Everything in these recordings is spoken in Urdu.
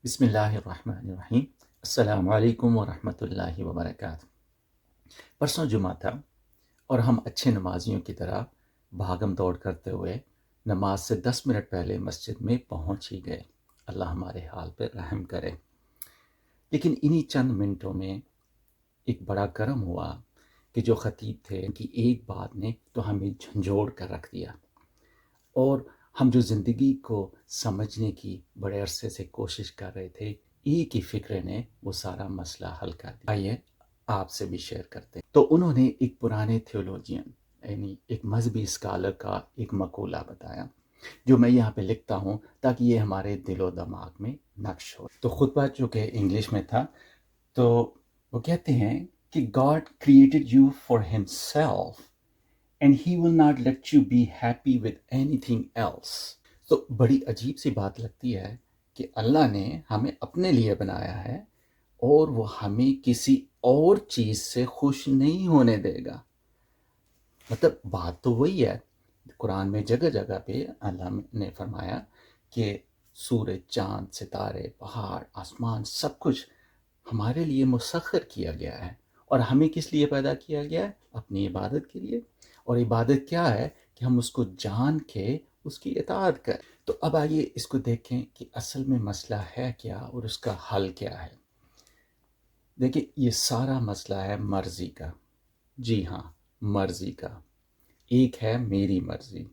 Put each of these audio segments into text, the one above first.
بسم اللہ الرحمن الرحیم۔ السلام علیکم ورحمۃ اللہ وبرکاتہ۔ پرسوں جمعہ تھا اور ہم اچھے نمازیوں کی طرح بھاگم دوڑ کرتے ہوئے نماز سے 10 منٹ پہلے مسجد میں پہنچ ہی گئے۔ اللہ ہمارے حال پہ رحم کرے۔ لیکن انہی چند منٹوں میں ایک بڑا کرم ہوا کہ جو خطیب تھے ان کی ایک بات نے تو ہمیں جھنجھوڑ کر رکھ دیا، اور ہم جو زندگی کو سمجھنے کی بڑے عرصے سے کوشش کر رہے تھے، ایک ہی فکرے نے وہ سارا مسئلہ حل کر دیا۔ آئیے آپ سے بھی شیئر کرتے ہیں۔ تو انہوں نے ایک پرانے تھیولوجین یعنی ایک مذہبی اسکالر کا ایک مقولہ بتایا جو میں یہاں پہ لکھتا ہوں تاکہ یہ ہمارے دل و دماغ میں نقش ہو۔ تو خطبہ جو کہ انگلش میں تھا، تو وہ کہتے ہیں کہ God created you for himself and he will not let you be happy with anything else۔ تو بڑی عجیب سی بات لگتی ہے کہ اللہ نے ہمیں اپنے لیے بنایا ہے اور وہ ہمیں کسی اور چیز سے خوش نہیں ہونے دے گا۔ مطلب بات تو وہی ہے، قرآن میں جگہ جگہ پہ اللہ نے فرمایا کہ سورج، چاند، ستارے، پہاڑ، آسمان سب کچھ ہمارے لیے مسخر کیا گیا ہے، اور ہمیں کس لیے پیدا کیا گیا ہے؟ اپنی عبادت کے لیے۔ اور عبادت کیا ہے؟ کہ ہم اس کو جان کے اس کی اطاعت کریں۔ تو اب آئیے اس کو دیکھیں کہ اصل میں مسئلہ ہے کیا اور اس کا حل کیا ہے۔ دیکھیں، یہ سارا مسئلہ ہے مرضی کا۔ جی ہاں، مرضی کا۔ ایک ہے میری مرضی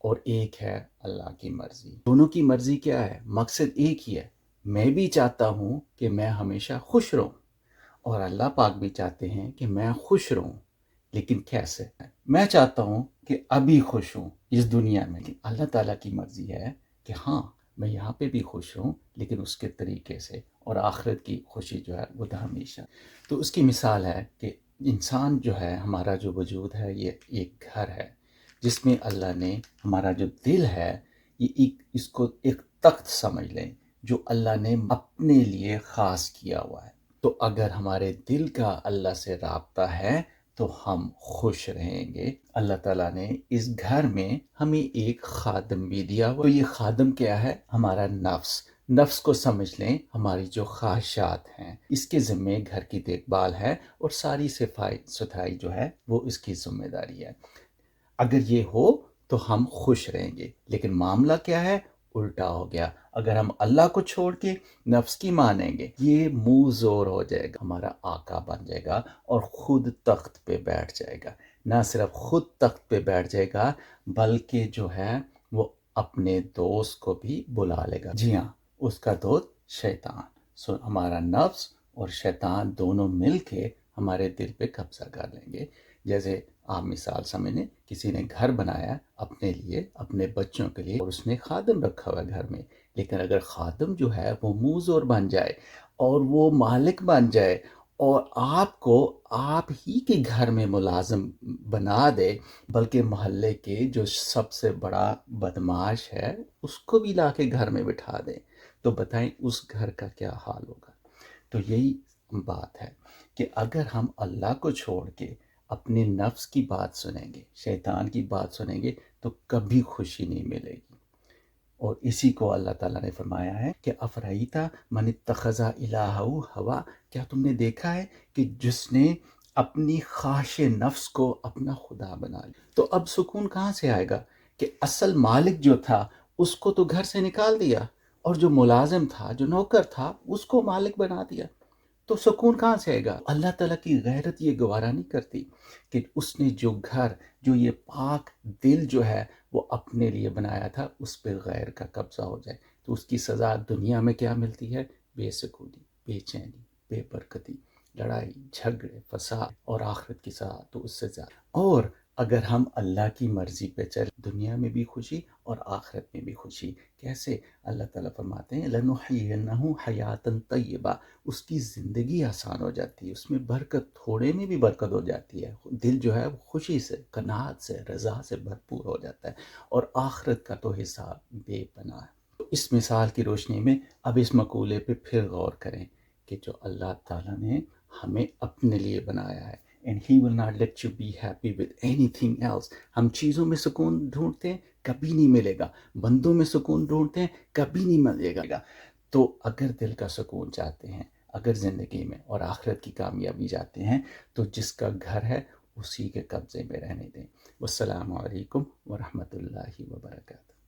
اور ایک ہے اللہ کی مرضی۔ دونوں کی مرضی کیا ہے؟ مقصد ایک ہی ہے۔ میں بھی چاہتا ہوں کہ میں ہمیشہ خوش رہوں، اور اللہ پاک بھی چاہتے ہیں کہ میں خوش رہوں، لیکن کیسے؟ میں چاہتا ہوں کہ ابھی خوش ہوں اس دنیا میں، لیکن اللہ تعالیٰ کی مرضی ہے کہ ہاں میں یہاں پہ بھی خوش ہوں لیکن اس کے طریقے سے، اور آخرت کی خوشی جو ہے وہ ہمیشہ۔ تو اس کی مثال ہے کہ انسان جو ہے، ہمارا جو وجود ہے، یہ ایک گھر ہے جس میں اللہ نے ہمارا جو دل ہے، یہ اس کو ایک تخت سمجھ لیں جو اللہ نے اپنے لیے خاص کیا ہوا ہے۔ تو اگر ہمارے دل کا اللہ سے رابطہ ہے تو ہم خوش رہیں گے۔ اللہ تعالیٰ نے اس گھر میں ہمیں ایک خادم بھی دیا ہوا۔ تو یہ خادم کیا ہے؟ ہمارا نفس۔ نفس کو سمجھ لیں ہماری جو خواہشات ہیں، اس کے ذمے گھر کی دیکھ بھال ہے، اور ساری صفائی ستھرائی جو ہے وہ اس کی ذمہ داری ہے۔ اگر یہ ہو تو ہم خوش رہیں گے، لیکن معاملہ کیا ہے؟ الٹا ہو گیا۔ اگر ہم اللہ کو چھوڑ کے نفس کی مانیں گے، یہ منہ زور ہو جائے گا، ہمارا آقا بن جائے گا اور خود تخت پہ بیٹھ جائے گا۔ نہ صرف خود تخت پہ بیٹھ جائے گا بلکہ جو ہے وہ اپنے دوست کو بھی بلا لے گا۔ جی ہاں، اس کا دوست شیطان۔ ہمارا نفس اور شیطان دونوں مل کے ہمارے دل پہ قبضہ کر لیں گے۔ جیسے آپ مثال سمجھیں، کسی نے گھر بنایا اپنے لیے، اپنے بچوں کے لیے، اور اس نے خادم رکھا ہوا ہے گھر میں، لیکن اگر خادم جو ہے وہ منہ زور بن جائے اور وہ مالک بن جائے اور آپ کو آپ ہی کے گھر میں ملازم بنا دے، بلکہ محلے کے جو سب سے بڑا بدماش ہے اس کو بھی لا کے گھر میں بٹھا دے، تو بتائیں اس گھر کا کیا حال ہوگا؟ تو یہی بات ہے کہ اگر ہم اللہ کو چھوڑ کے اپنے نفس کی بات سنیں گے، شیطان کی بات سنیں گے، تو کبھی خوشی نہیں ملے گی۔ اور اسی کو اللہ تعالیٰ نے فرمایا ہے کہ افرائیتا من اتخذ الہہ ہوا، کیا تم نے دیکھا ہے کہ جس نے اپنی خواہش نفس کو اپنا خدا بنا لیا؟ تو اب سکون کہاں سے آئے گا کہ اصل مالک جو تھا اس کو تو گھر سے نکال دیا، اور جو ملازم تھا، جو نوکر تھا، اس کو مالک بنا دیا، تو سکون کہاں سے آئے گا؟ اللہ تعالیٰ کی غیرت یہ گوارا نہیں کرتی کہ اس نے جو گھر، جو یہ پاک دل جو ہے وہ اپنے لیے بنایا تھا، اس پہ غیر کا قبضہ ہو جائے، تو اس کی سزا دنیا میں کیا ملتی ہے؟ بے سکونی، بے چینی، بے برکتی، لڑائی جھگڑے، فساد، اور آخرت کی سزا تو اس سے زیادہ۔ اور اگر ہم اللہ کی مرضی پہ چلیں، دنیا میں بھی خوشی اور آخرت میں بھی خوشی۔ کیسے؟ اللہ تعالیٰ فرماتے ہیں لَنُحْيِيَنَّهُ حَيَاتًا طَيِّبَةً، اس کی زندگی آسان ہو جاتی ہے، اس میں برکت، تھوڑے میں بھی برکت ہو جاتی ہے، دل جو ہے وہ خوشی سے، قناعت سے، رضا سے بھرپور ہو جاتا ہے، اور آخرت کا تو حساب بے پناہ ہے۔ تو اس مثال کی روشنی میں اب اس مقولے پہ پھر غور کریں کہ جو اللہ تعالیٰ نے ہمیں اپنے لیے بنایا ہے، and he will not let you be happy with anything else۔ ہم چیزوں میں سکون ڈھونڈتے ہیں، کبھی نہیں ملے گا۔ بندوں میں سکون ڈھونڈتے ہیں، کبھی نہیں ملے گا۔ تو اگر دل کا سکون چاہتے ہیں، اگر زندگی میں اور آخرت کی کامیابی چاہتے ہیں، تو جس کا گھر ہے اسی کے قبضے میں رہنے دیں۔ والسلام علیکم ورحمۃ اللہ وبرکاتہ۔